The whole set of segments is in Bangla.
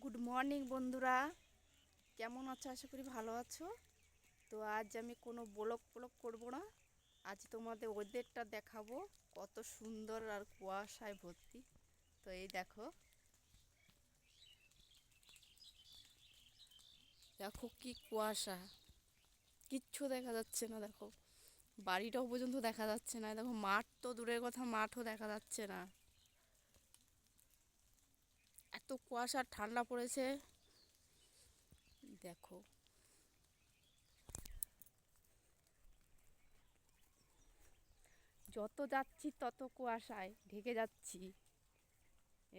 গুড মর্নিং বন্ধুরা, কেমন আছো? আশা করি ভালো আছো। তো আজ আমি কোনো ব্লগ করব না, আজ তোমাদের ওয়েদারটা দেখাবো, কত সুন্দর আর কুয়াশায় ভর্তি। তো এই দেখো দেখো কি কুয়াশা, কিচ্ছু দেখা যাচ্ছে না। দেখো বাড়িটাও পর্যন্ত দেখা যাচ্ছে না। দেখো মাঠ তো দূরের কথা, মাঠও দেখা যাচ্ছে না, এত কুয়াশা। ঠান্ডা পড়েছে দেখো। যত যাচ্ছি তত কুয়াশায় ঢেকে যাচ্ছি।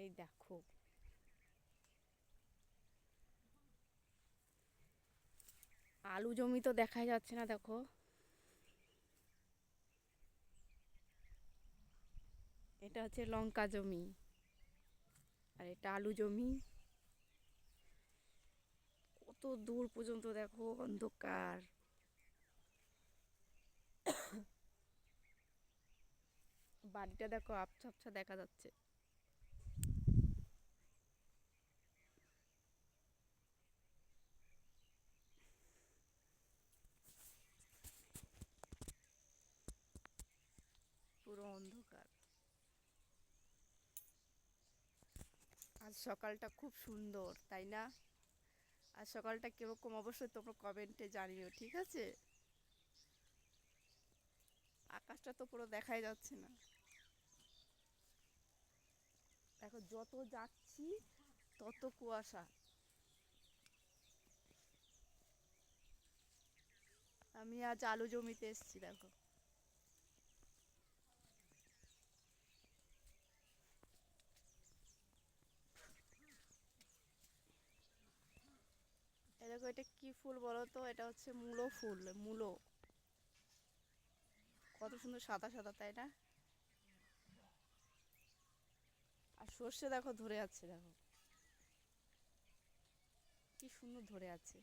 এই দেখো আলু জমি তো দেখাই যাচ্ছে না। দেখো এটা হচ্ছে লঙ্কা জমি, আর এটা আলু জমি। কত দূর পর্যন্ত দেখো অন্ধকার। বাড়িটা দেখো আবছা আবছা দেখা যাচ্ছে। পুরো অন্ধকার। আজ সকালটা খুব সুন্দর, তাই না? আজ সকালটা কিরকম অবশ্যই তোমরা কমেন্টে জানিও, ঠিক আছে? আকাশটা তো পুরো দেখাই যাচ্ছে না। দেখো যত যাচ্ছি তত কুয়াশা। আমি আজ আলু জমিতে এসেছি। দেখো এই দেখো, এটা কি ফুল বলো তো? এটা হচ্ছে মূলো ফুল, মূলো। কত সুন্দর সাদা সাদা, তাই না? আর সর্ষে দেখো ধরে আছে, দেখো কি সুন্দর ধরে আছে।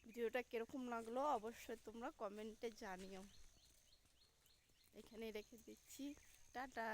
ভিডিওটা কিরকম লাগলো অবশ্যই তোমরা কমেন্টে জানিও। এখানে রেখে দিচ্ছি, টাটা।